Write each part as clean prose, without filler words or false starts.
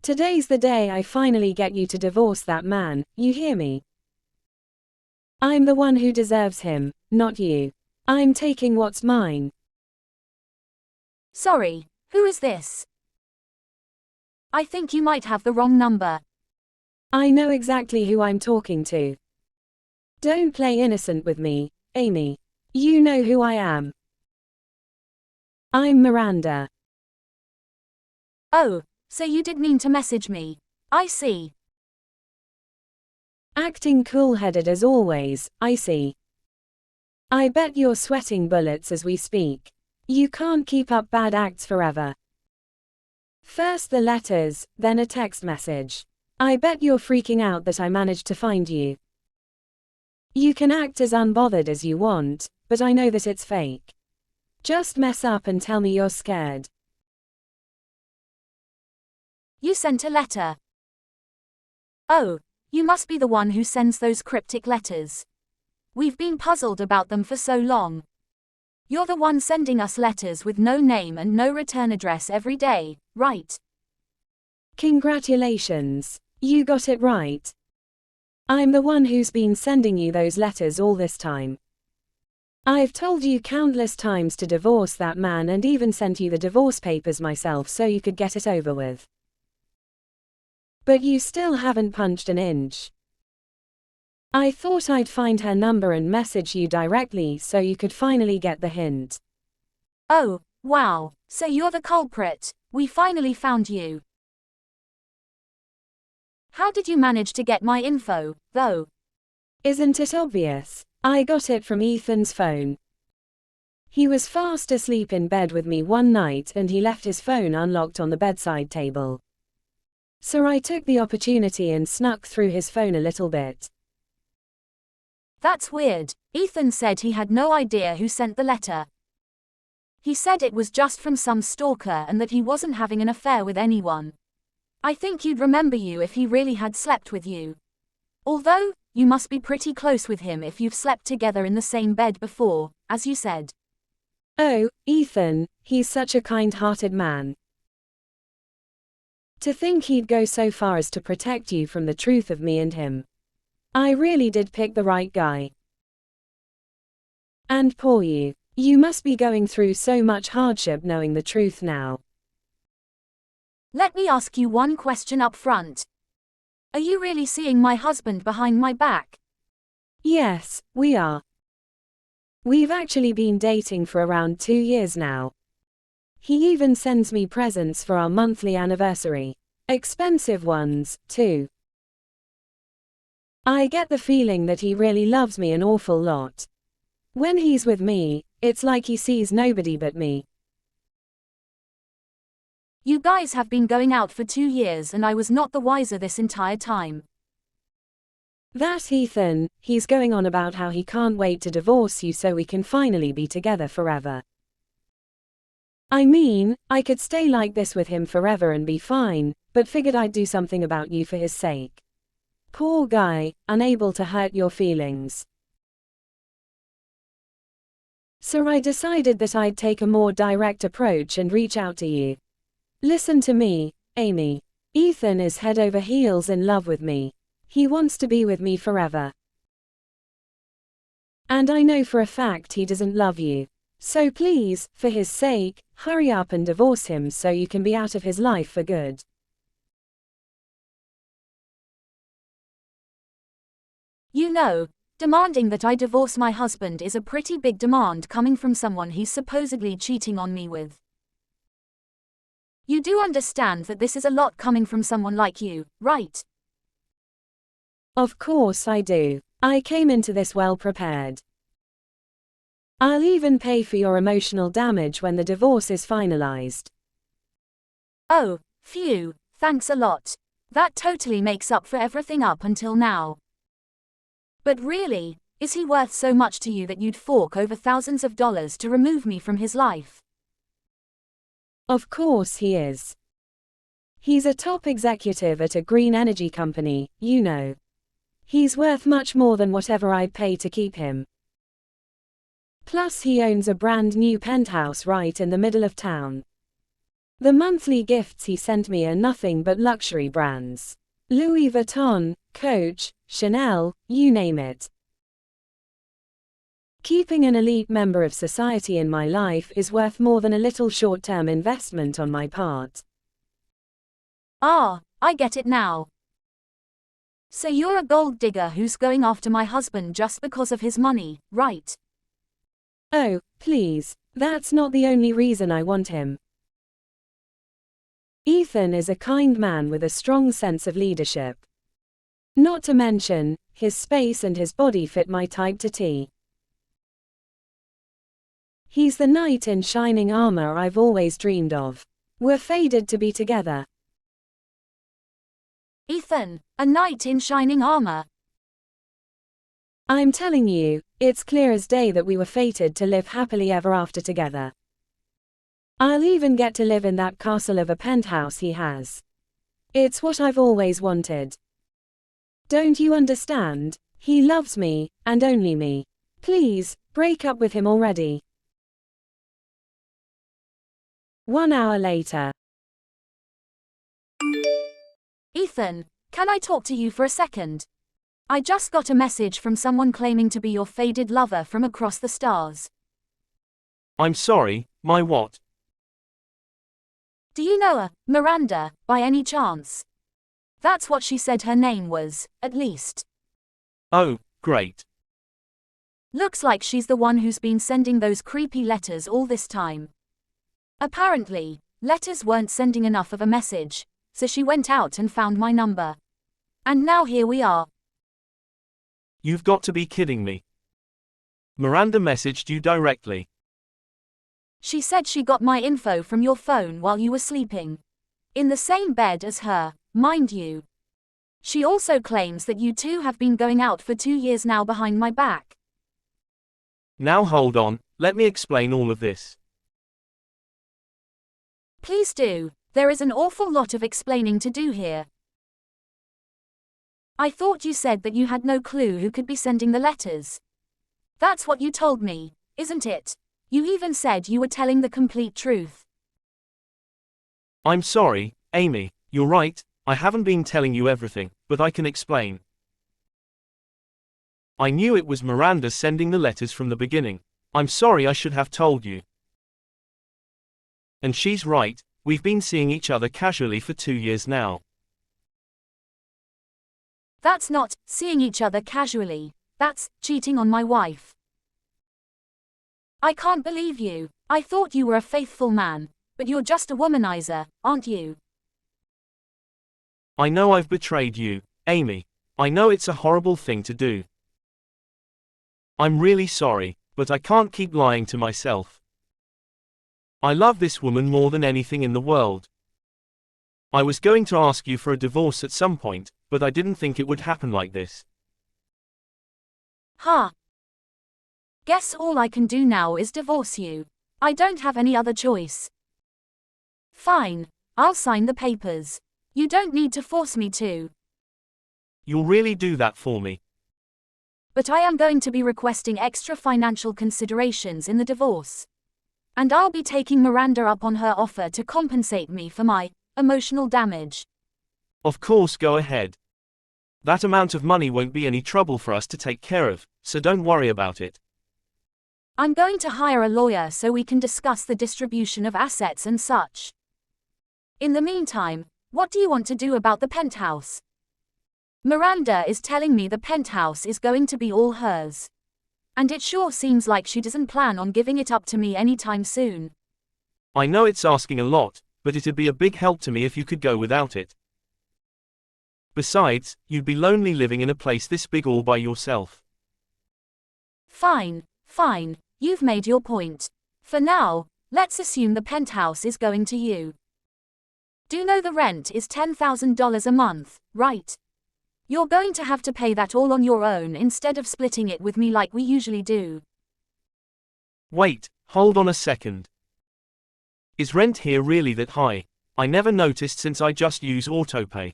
Today's the day I finally get you to divorce that man, you hear me? I'm the one who deserves him, not you. I'm taking what's mine. Sorry, who is this? I think you might have the wrong number. I know exactly who I'm talking to. Don't play innocent with me, Amy. You know who I am. I'm Miranda. Oh, so you did mean to message me. I see. Acting cool-headed as always, I see. I bet you're sweating bullets as we speak. You can't keep up bad acts forever. First the letters, then a text message. I bet you're freaking out that I managed to find you. You can act as unbothered as you want, but I know that it's fake. Just mess up and tell me you're scared. You sent a letter. Oh, you must be the one who sends those cryptic letters. We've been puzzled about them for so long. You're the one sending us letters with no name and no return address every day, right? Congratulations. You got it right. I'm the one who's been sending you those letters all this time. I've told you countless times to divorce that man and even sent you the divorce papers myself so you could get it over with. But you still haven't punched an inch. I thought I'd find her number and message you directly so you could finally get the hint. Oh, wow, so you're the culprit. We finally found you. How did you manage to get my info, though? Isn't it obvious? I got it from Ethan's phone. He was fast asleep in bed with me one night and he left his phone unlocked on the bedside table. So I took the opportunity and snuck through his phone a little bit. That's weird. Ethan said he had no idea who sent the letter. He said it was just from some stalker and that he wasn't having an affair with anyone. I think you'd remember you if he really had slept with you. Although, you must be pretty close with him if you've slept together in the same bed before, as you said. Oh, Ethan, he's such a kind-hearted man. To think he'd go so far as to protect you from the truth of me and him. I really did pick the right guy. And poor you. You must be going through so much hardship knowing the truth now. Let me ask you one question up front. Are you really seeing my husband behind my back? Yes, we are. We've actually been dating for around 2 years now. He even sends me presents for our monthly anniversary. Expensive ones, too. I get the feeling that he really loves me an awful lot. When he's with me, it's like he sees nobody but me. You guys have been going out for 2 years and I was not the wiser this entire time. That Ethan, he's going on about how he can't wait to divorce you so we can finally be together forever. I mean, I could stay like this with him forever and be fine, but figured I'd do something about you for his sake. Poor guy, unable to hurt your feelings. So I decided that I'd take a more direct approach and reach out to you. Listen to me, Amy. Ethan is head over heels in love with me. He wants to be with me forever. And I know for a fact he doesn't love you. So please, for his sake, hurry up and divorce him so you can be out of his life for good. You know, demanding that I divorce my husband is a pretty big demand coming from someone he's supposedly cheating on me with. You do understand that this is a lot coming from someone like you, right? Of course I do. I came into this well prepared. I'll even pay for your emotional damage when the divorce is finalized. Oh, phew, thanks a lot. That totally makes up for everything up until now. But really, is he worth so much to you that you'd fork over thousands of dollars to remove me from his life? Of course he is. He's a top executive at a green energy company, you know. He's worth much more than whatever I'd pay to keep him. Plus he owns a brand new penthouse right in the middle of town. The monthly gifts he sent me are nothing but luxury brands. Louis Vuitton, Coach, Chanel, you name it. Keeping an elite member of society in my life is worth more than a little short-term investment on my part. Ah, I get it now. So you're a gold digger who's going after my husband just because of his money, right? Oh, please, that's not the only reason I want him. Ethan is a kind man with a strong sense of leadership. Not to mention, his space and his body fit my type to T. He's the knight in shining armor I've always dreamed of. We're fated to be together. Ethan, a knight in shining armor. I'm telling you, it's clear as day that we were fated to live happily ever after together. I'll even get to live in that castle of a penthouse he has. It's what I've always wanted. Don't you understand? He loves me, and only me. Please, break up with him already. 1 hour later. Ethan, can I talk to you for a second? I just got a message from someone claiming to be your faded lover from across the stars. I'm sorry, my what? Do you know her, Miranda, by any chance? That's what she said her name was, at least. Oh, great. Looks like she's the one who's been sending those creepy letters all this time. Apparently, letters weren't sending enough of a message, so she went out and found my number. And now here we are. You've got to be kidding me. Miranda messaged you directly. She said she got my info from your phone while you were sleeping. In the same bed as her, mind you. She also claims that you two have been going out for 2 years now behind my back. Now hold on, let me explain all of this. Please do, there is an awful lot of explaining to do here. I thought you said that you had no clue who could be sending the letters. That's what you told me, isn't it? You even said you were telling the complete truth. I'm sorry, Amy, you're right, I haven't been telling you everything, but I can explain. I knew it was Miranda sending the letters from the beginning. I'm sorry, I should have told you. And she's right, we've been seeing each other casually for 2 years now. That's not seeing each other casually, that's cheating on my wife. I can't believe you. I thought you were a faithful man, but you're just a womanizer, aren't you? I know I've betrayed you, Amy. I know it's a horrible thing to do. I'm really sorry, but I can't keep lying to myself. I love this woman more than anything in the world. I was going to ask you for a divorce at some point, but I didn't think it would happen like this. Huh. Guess all I can do now is divorce you. I don't have any other choice. Fine, I'll sign the papers. You don't need to force me to. You'll really do that for me? But I am going to be requesting extra financial considerations in the divorce. And I'll be taking Miranda up on her offer to compensate me for my emotional damage. Of course, go ahead. That amount of money won't be any trouble for us to take care of, so don't worry about it. I'm going to hire a lawyer so we can discuss the distribution of assets and such. In the meantime, what do you want to do about the penthouse? Miranda is telling me the penthouse is going to be all hers. And it sure seems like she doesn't plan on giving it up to me anytime soon. I know it's asking a lot, but it'd be a big help to me if you could go without it. Besides, you'd be lonely living in a place this big all by yourself. Fine, fine, you've made your point. For now, let's assume the penthouse is going to you. Do know the rent is $10,000 a month, right? You're going to have to pay that all on your own instead of splitting it with me like we usually do. Wait, hold on a second. Is rent here really that high? I never noticed since I just use autopay.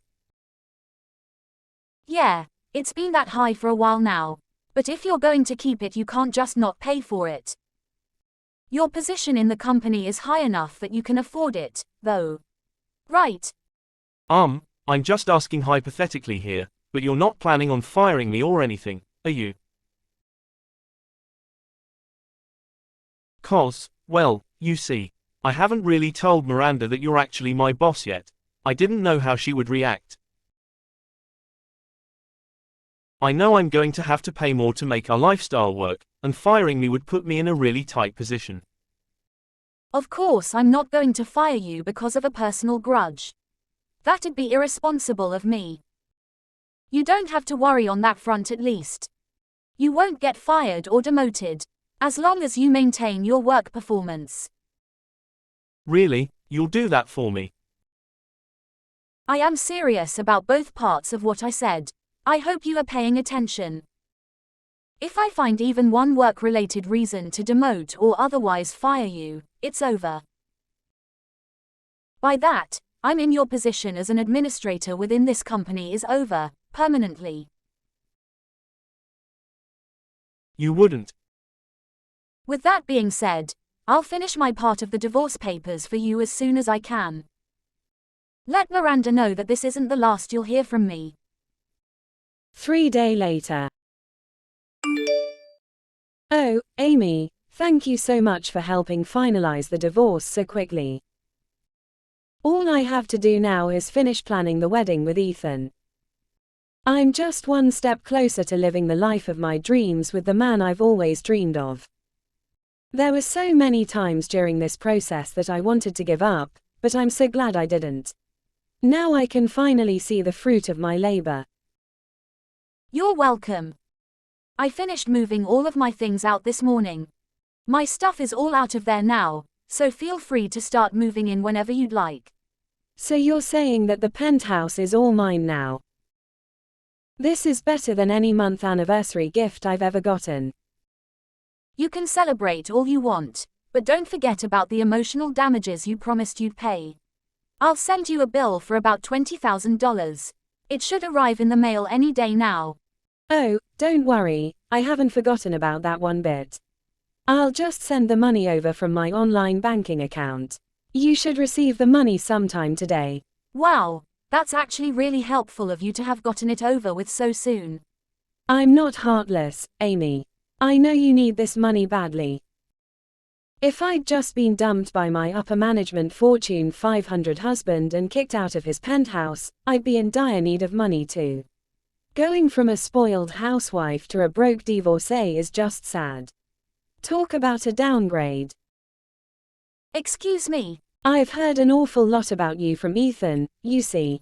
Yeah, it's been that high for a while now. But if you're going to keep it, you can't just not pay for it. Your position in the company is high enough that you can afford it, though. Right? I'm just asking hypothetically here, but you're not planning on firing me or anything, are you? 'Cause, well, you see, I haven't really told Miranda that you're actually my boss yet. I didn't know how she would react. I know I'm going to have to pay more to make our lifestyle work, and firing me would put me in a really tight position. Of course I'm not going to fire you because of a personal grudge. That'd be irresponsible of me. You don't have to worry on that front at least. You won't get fired or demoted, as long as you maintain your work performance. Really, you'll do that for me? I am serious about both parts of what I said. I hope you are paying attention. If I find even one work-related reason to demote or otherwise fire you, it's over. By that, I'm in your position as an administrator within this company is over, permanently. You wouldn't. With that being said, I'll finish my part of the divorce papers for you as soon as I can. Let Miranda know that this isn't the last you'll hear from me. 3 days later. Oh, Amy, thank you so much for helping finalize the divorce so quickly. All I have to do now is finish planning the wedding with Ethan. I'm just one step closer to living the life of my dreams with the man I've always dreamed of. There were so many times during this process that I wanted to give up, but I'm so glad I didn't. Now I can finally see the fruit of my labor. You're welcome. I finished moving all of my things out this morning. My stuff is all out of there now, so feel free to start moving in whenever you'd like. So you're saying that the penthouse is all mine now? This is better than any month anniversary gift I've ever gotten. You can celebrate all you want, but don't forget about the emotional damages you promised you'd pay. I'll send you a bill for about $20,000. It should arrive in the mail any day now. Oh, don't worry, I haven't forgotten about that one bit. I'll just send the money over from my online banking account. You should receive the money sometime today. Wow, that's actually really helpful of you to have gotten it over with so soon. I'm not heartless, Amy. I know you need this money badly. If I'd just been dumped by my upper management Fortune 500 husband and kicked out of his penthouse, I'd be in dire need of money too. Going from a spoiled housewife to a broke divorcee is just sad. Talk about a downgrade. Excuse me. I've heard an awful lot about you from Ethan, you see.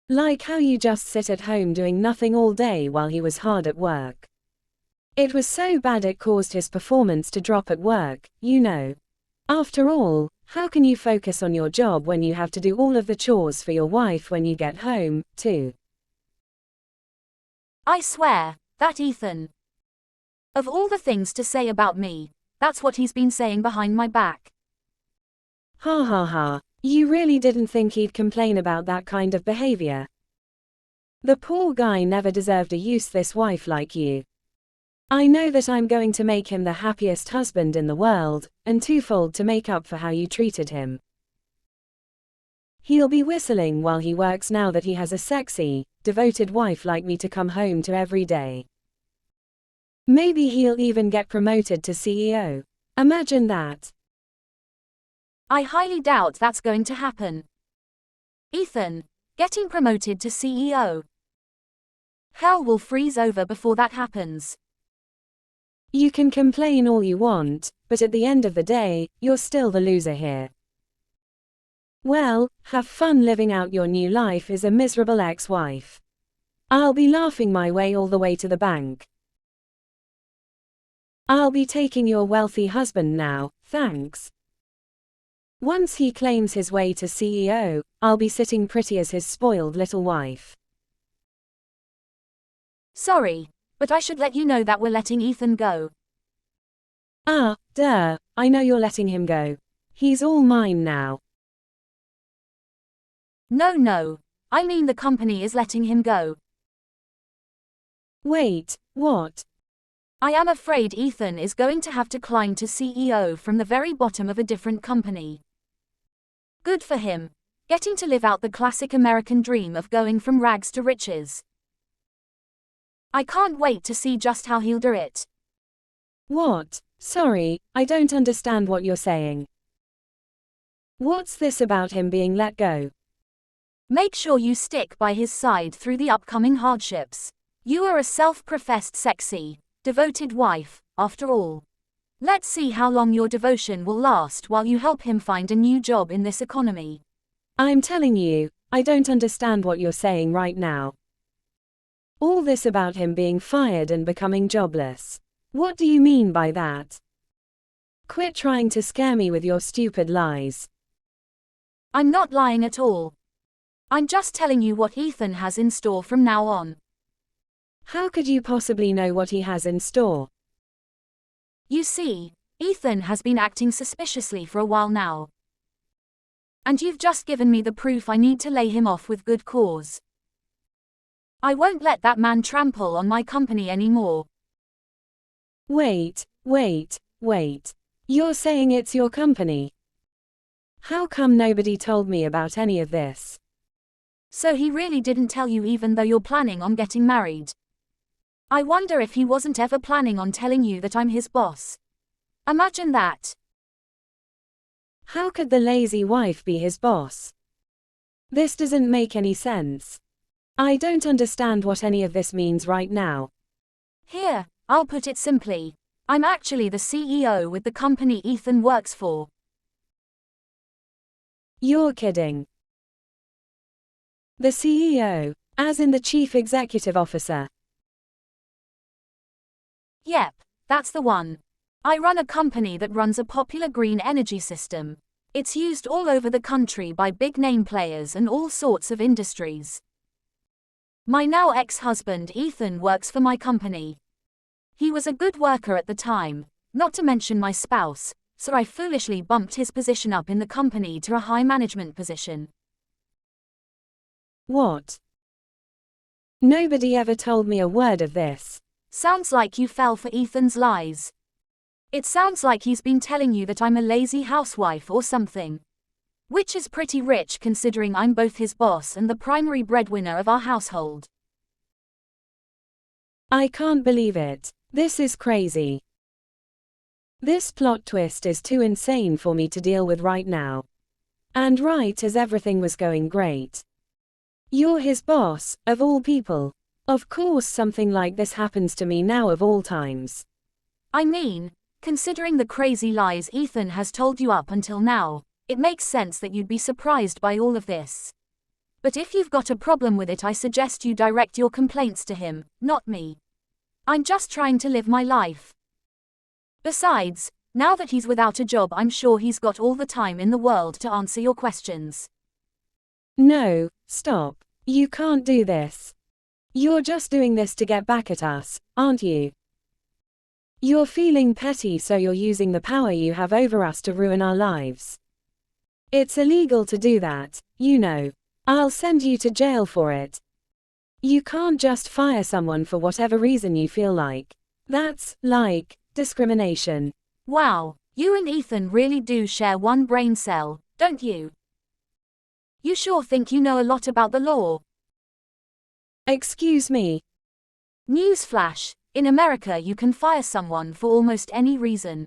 Like how you just sit at home doing nothing all day while he was hard at work. It was so bad it caused his performance to drop at work, you know. After all, how can you focus on your job when you have to do all of the chores for your wife when you get home, too? I swear, that Ethan. Of all the things to say about me, that's what he's been saying behind my back. Ha ha ha, you really didn't think he'd complain about that kind of behavior? The poor guy never deserved a useless wife like you. I know that I'm going to make him the happiest husband in the world, and twofold to make up for how you treated him. He'll be whistling while he works now that he has a sexy, devoted wife like me to come home to every day. Maybe he'll even get promoted to CEO. Imagine that. I highly doubt that's going to happen. Ethan, getting promoted to CEO. Hell will freeze over before that happens. You can complain all you want, but at the end of the day, you're still the loser here. Well, have fun living out your new life as a miserable ex-wife. I'll be laughing my way all the way to the bank. I'll be taking your wealthy husband now, thanks. Once he claims his way to CEO, I'll be sitting pretty as his spoiled little wife. Sorry, but I should let you know that we're letting Ethan go. Ah, duh, I know you're letting him go. He's all mine now. No, I mean the company is letting him go. Wait, what? I am afraid Ethan is going to have to climb to CEO from the very bottom of a different company. Good for him. Getting to live out the classic American dream of going from rags to riches. I can't wait to see just how he'll do it. What? Sorry, I don't understand what you're saying. What's this about him being let go? Make sure you stick by his side through the upcoming hardships. You are a self-professed sexy, devoted wife, after all. Let's see how long your devotion will last while you help him find a new job in this economy. I'm telling you, I don't understand what you're saying right now. All this about him being fired and becoming jobless. What do you mean by that? Quit trying to scare me with your stupid lies. I'm not lying at all. I'm just telling you what Ethan has in store from now on. How could you possibly know what he has in store? You see, Ethan has been acting suspiciously for a while now. And you've just given me the proof I need to lay him off with good cause. I won't let that man trample on my company anymore. Wait. You're saying it's your company? How come nobody told me about any of this? So he really didn't tell you even though you're planning on getting married. I wonder if he wasn't ever planning on telling you that I'm his boss. Imagine that. How could the lazy wife be his boss? This doesn't make any sense. I don't understand what any of this means right now. Here, I'll put it simply. I'm actually the CEO with the company Ethan works for. You're kidding. The CEO, as in the Chief Executive Officer. Yep, that's the one. I run a company that runs a popular green energy system. It's used all over the country by big name players and all sorts of industries. My now ex-husband Ethan works for my company. He was a good worker at the time, not to mention my spouse, so I foolishly bumped his position up in the company to a high management position. What? Nobody ever told me a word of this. Sounds like you fell for Ethan's lies. It sounds like he's been telling you that I'm a lazy housewife or something. Which is pretty rich considering I'm both his boss and the primary breadwinner of our household. I can't believe it. This is crazy. This plot twist is too insane for me to deal with right now. And right as everything was going great. You're his boss, of all people. Of course something like this happens to me now of all times. I mean, considering the crazy lies Ethan has told you up until now, it makes sense that you'd be surprised by all of this. But if you've got a problem with it, I suggest you direct your complaints to him, not me. I'm just trying to live my life. Besides, now that he's without a job, I'm sure he's got all the time in the world to answer your questions. No, stop. You can't do this. You're just doing this to get back at us, aren't you? You're feeling petty, so you're using the power you have over us to ruin our lives. It's illegal to do that, you know. I'll send you to jail for it. You can't just fire someone for whatever reason you feel like. That's, like, discrimination. Wow, you and Ethan really do share one brain cell, don't you? You sure think you know a lot about the law. Excuse me. Newsflash, in America you can fire someone for almost any reason.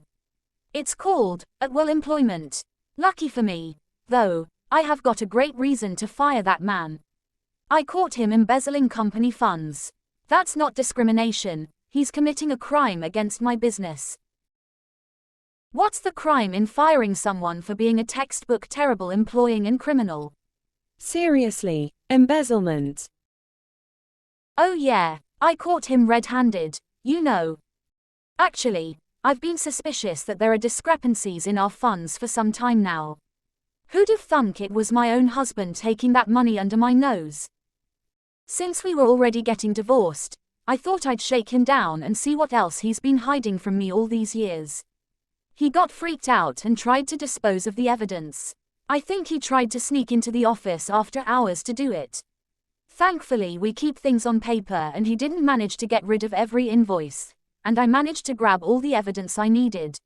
It's called, at-will employment. Lucky for me, though, I have got a great reason to fire that man. I caught him embezzling company funds. That's not discrimination, he's committing a crime against my business. What's the crime in firing someone for being a textbook terrible employee and criminal? Seriously, embezzlement. Oh yeah, I caught him red-handed, you know. Actually, I've been suspicious that there are discrepancies in our funds for some time now. Who'd have thunk it was my own husband taking that money under my nose? Since we were already getting divorced, I thought I'd shake him down and see what else he's been hiding from me all these years. He got freaked out and tried to dispose of the evidence. I think he tried to sneak into the office after hours to do it. Thankfully we keep things on paper and he didn't manage to get rid of every invoice. and I managed to grab all the evidence I needed.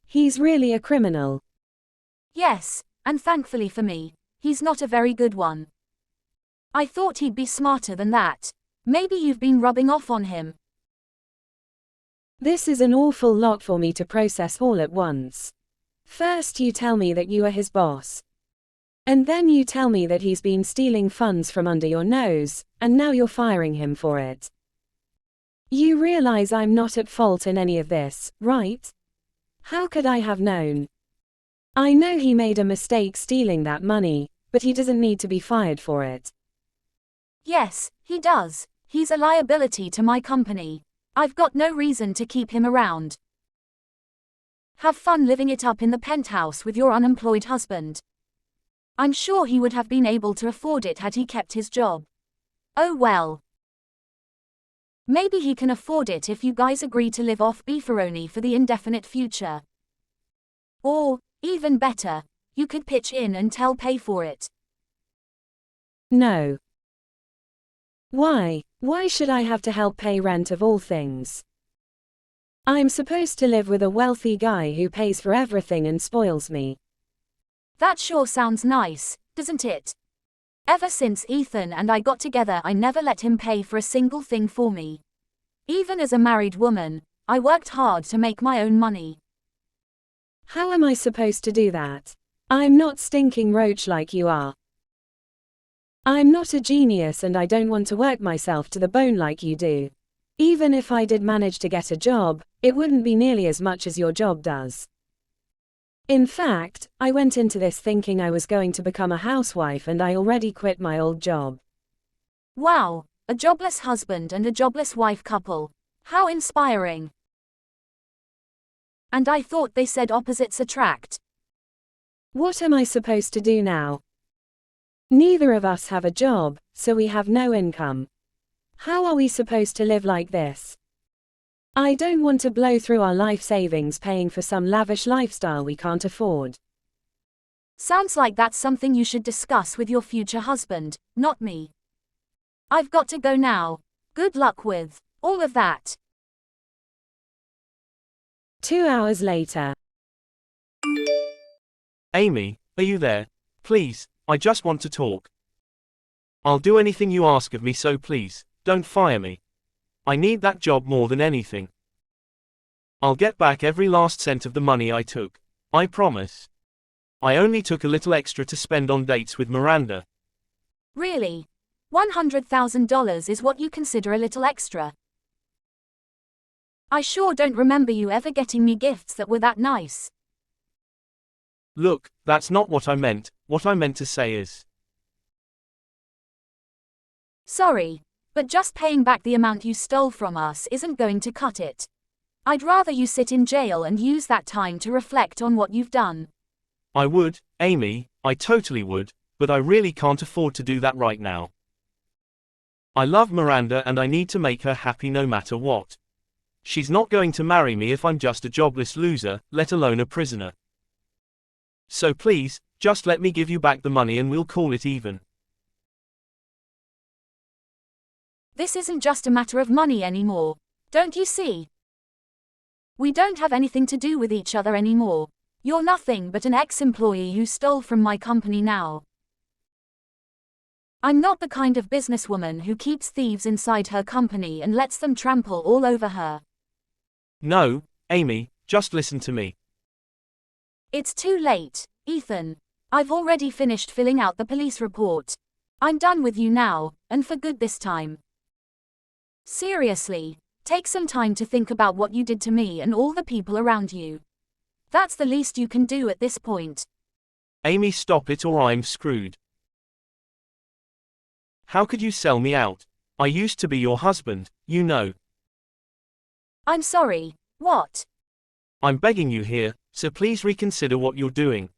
He's really a criminal. Yes, and thankfully for me, he's not a very good one. I thought he'd be smarter than that. Maybe you've been rubbing off on him. This is an awful lot for me to process all at once. First you tell me that you are his boss. And then you tell me that he's been stealing funds from under your nose, and now you're firing him for it. You realize I'm not at fault in any of this, right? How could I have known? I know he made a mistake stealing that money, but he doesn't need to be fired for it. Yes, he does. He's a liability to my company. I've got no reason to keep him around. Have fun living it up in the penthouse with your unemployed husband. I'm sure he would have been able to afford it had he kept his job. Oh well. Maybe he can afford it if you guys agree to live off beefaroni for the indefinite future. Or, even better, you could pitch in and tell pay for it. No. Why? Why should I have to help pay rent of all things? I'm supposed to live with a wealthy guy who pays for everything and spoils me. That sure sounds nice, doesn't it? Ever since Ethan and I got together, I never let him pay for a single thing for me. Even as a married woman, I worked hard to make my own money. How am I supposed to do that? I'm not Stinking Roach like you are. I'm not a genius and I don't want to work myself to the bone like you do. Even if I did manage to get a job, it wouldn't be nearly as much as your job does. In fact, I went into this thinking I was going to become a housewife and I already quit my old job. Wow, a jobless husband and a jobless wife couple. How inspiring. And I thought they said opposites attract. What am I supposed to do now? Neither of us have a job, so we have no income. How are we supposed to live like this? I don't want to blow through our life savings paying for some lavish lifestyle we can't afford. Sounds like that's something you should discuss with your future husband, not me. I've got to go now. Good luck with all of that. 2 hours later. Amy, are you there? Please, I just want to talk. I'll do anything you ask of me, so please, don't fire me. I need that job more than anything. I'll get back every last cent of the money I took. I promise. I only took a little extra to spend on dates with Miranda. Really? $100,000 is what you consider a little extra? I sure don't remember you ever getting me gifts that were that nice. Look, that's not what I meant. What I meant to say is... Sorry, but just paying back the amount you stole from us isn't going to cut it. I'd rather you sit in jail and use that time to reflect on what you've done. I would, Amy, I totally would, but I really can't afford to do that right now. I love Miranda and I need to make her happy no matter what. She's not going to marry me if I'm just a jobless loser, let alone a prisoner. So please, just let me give you back the money and we'll call it even. This isn't just a matter of money anymore, don't you see? We don't have anything to do with each other anymore. You're nothing but an ex-employee who stole from my company now. I'm not the kind of businesswoman who keeps thieves inside her company and lets them trample all over her. No, Amy, just listen to me. It's too late, Ethan. I've already finished filling out the police report. I'm done with you now, and for good this time. Seriously, take some time to think about what you did to me and all the people around you. That's the least you can do at this point. Amy, stop it or I'm screwed. How could you sell me out? I used to be your husband, you know. I'm sorry, what? I'm begging you here, so please reconsider what you're doing.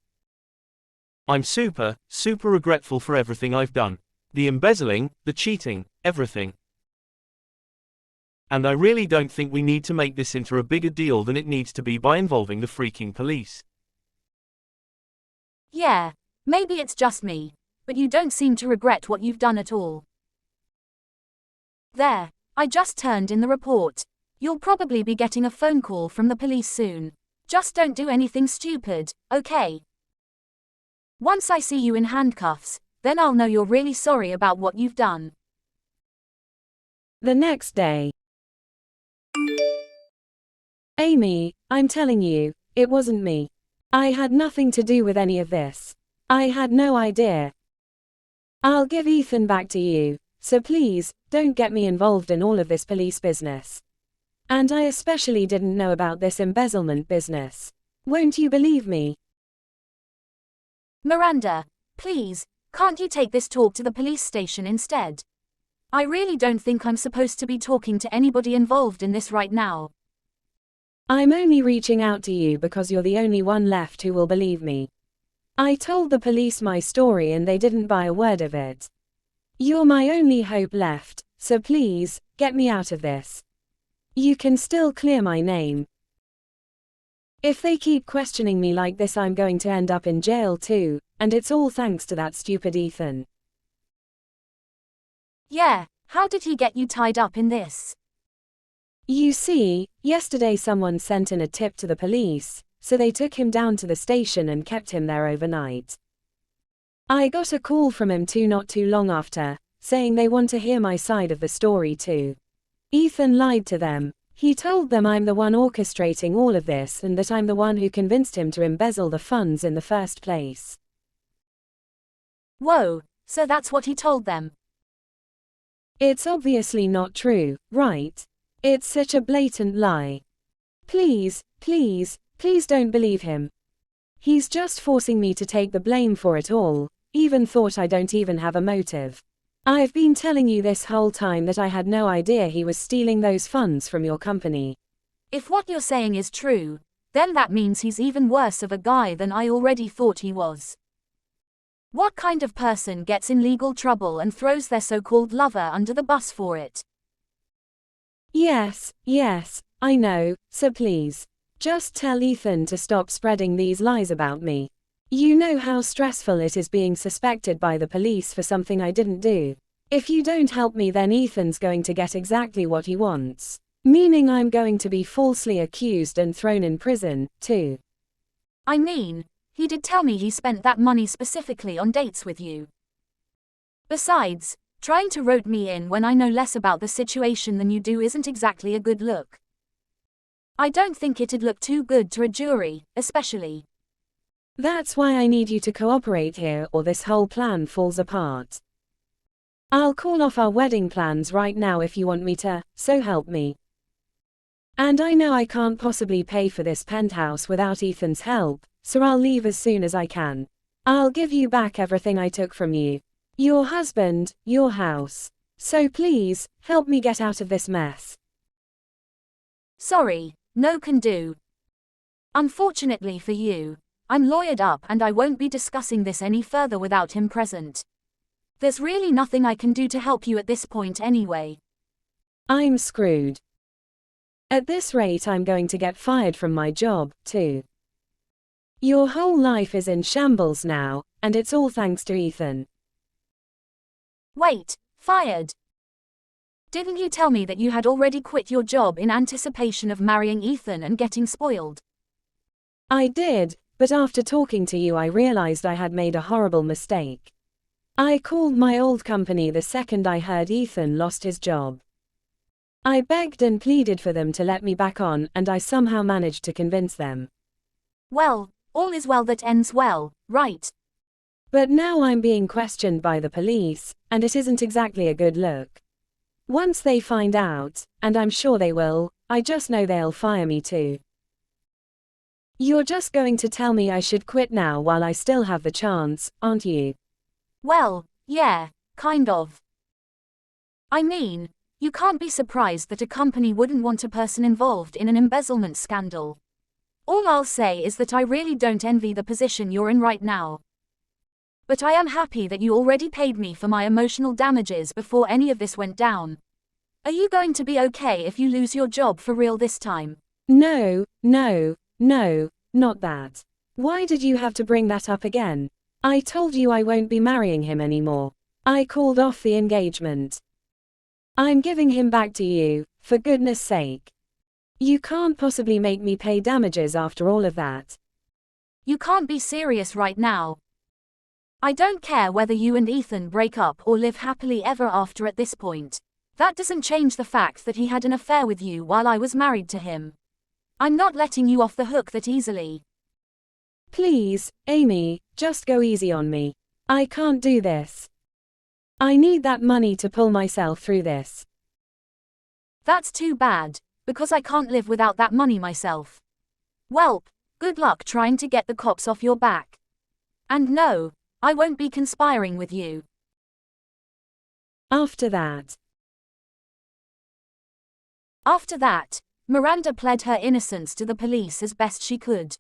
I'm super regretful for everything I've done. The embezzling, the cheating, everything. And I really don't think we need to make this into a bigger deal than it needs to be by involving the freaking police. Yeah, maybe it's just me, but you don't seem to regret what you've done at all. There, I just turned in the report. You'll probably be getting a phone call from the police soon. Just don't do anything stupid, okay? Once I see you in handcuffs, then I'll know you're really sorry about what you've done. The next day. Amy, I'm telling you, it wasn't me. I had nothing to do with any of this. I had no idea. I'll give Ethan back to you, so please, don't get me involved in all of this police business. And I especially didn't know about this embezzlement business. Won't you believe me? Miranda, please, can't you take this talk to the police station instead? I really don't think I'm supposed to be talking to anybody involved in this right now. I'm only reaching out to you because you're the only one left who will believe me. I told the police my story and they didn't buy a word of it. You're my only hope left, so please, get me out of this. You can still clear my name. If they keep questioning me like this, I'm going to end up in jail too, and it's all thanks to that stupid Ethan. Yeah, how did he get you tied up in this? You see, yesterday someone sent in a tip to the police, so they took him down to the station and kept him there overnight. I got a call from him too not too long after, saying they want to hear my side of the story too. Ethan lied to them. He told them I'm the one orchestrating all of this and that I'm the one who convinced him to embezzle the funds in the first place. Whoa, so that's what he told them. It's obviously not true, right? It's such a blatant lie. Please, please, please don't believe him. He's just forcing me to take the blame for it all, even thought I don't even have a motive. I've been telling you this whole time that I had no idea he was stealing those funds from your company. If what you're saying is true, then that means he's even worse of a guy than I already thought he was. What kind of person gets in legal trouble and throws their so-called lover under the bus for it? Yes, I know, so please, just tell Ethan to stop spreading these lies about me. You know how stressful it is being suspected by the police for something I didn't do. If you don't help me, then Ethan's going to get exactly what he wants. Meaning I'm going to be falsely accused and thrown in prison, too. I mean, he did tell me he spent that money specifically on dates with you. Besides, trying to rope me in when I know less about the situation than you do isn't exactly a good look. I don't think it'd look too good to a jury, especially. That's why I need you to cooperate here or this whole plan falls apart. I'll call off our wedding plans right now if you want me to, so help me. And I know I can't possibly pay for this penthouse without Ethan's help, so I'll leave as soon as I can. I'll give you back everything I took from you. Your husband, your house. So please, help me get out of this mess. Sorry, no can do. Unfortunately for you, I'm lawyered up and I won't be discussing this any further without him present. There's really nothing I can do to help you at this point anyway. I'm screwed. At this rate I'm going to get fired from my job, too. Your whole life is in shambles now, and it's all thanks to Ethan. Wait, fired? Didn't you tell me that you had already quit your job in anticipation of marrying Ethan and getting spoiled? I did, but after talking to you I realized I had made a horrible mistake. I called my old company the second I heard Ethan lost his job. I begged and pleaded for them to let me back on, and I somehow managed to convince them. Well, all is well that ends well, right? But now I'm being questioned by the police, and it isn't exactly a good look. Once they find out, and I'm sure they will, I just know they'll fire me too. You're just going to tell me I should quit now while I still have the chance, aren't you? Well, yeah, kind of. I mean, you can't be surprised that a company wouldn't want a person involved in an embezzlement scandal. All I'll say is that I really don't envy the position you're in right now. But I am happy that you already paid me for my emotional damages before any of this went down. Are you going to be okay if you lose your job for real this time? No, not that. Why did you have to bring that up again? I told you I won't be marrying him anymore. I called off the engagement. I'm giving him back to you, for goodness sake. You can't possibly make me pay damages after all of that. You can't be serious right now. I don't care whether you and Ethan break up or live happily ever after at this point. That doesn't change the fact that he had an affair with you while I was married to him. I'm not letting you off the hook that easily. Please, Amy, just go easy on me. I can't do this. I need that money to pull myself through this. That's too bad, because I can't live without that money myself. Welp, good luck trying to get the cops off your back. And no, I won't be conspiring with you. After that, Miranda pled her innocence to the police as best she could.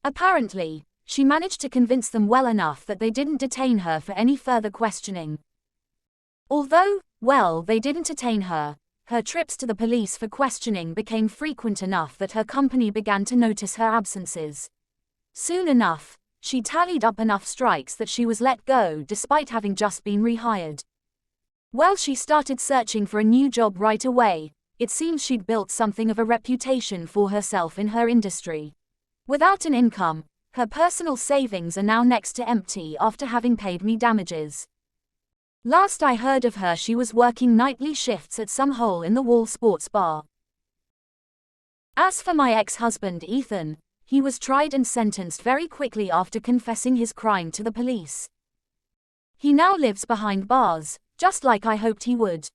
Apparently, she managed to convince them well enough that they didn't detain her for any further questioning. Although, well, they didn't detain her, her trips to the police for questioning became frequent enough that her company began to notice her absences. Soon enough, she tallied up enough strikes that she was let go despite having just been rehired. Well, she started searching for a new job right away. It seems she'd built something of a reputation for herself in her industry. Without an income, her personal savings are now next to empty after having paid me damages. Last I heard of her, she was working nightly shifts at some hole-in-the-wall sports bar. As for my ex-husband Ethan, he was tried and sentenced very quickly after confessing his crime to the police. He now lives behind bars, just like I hoped he would.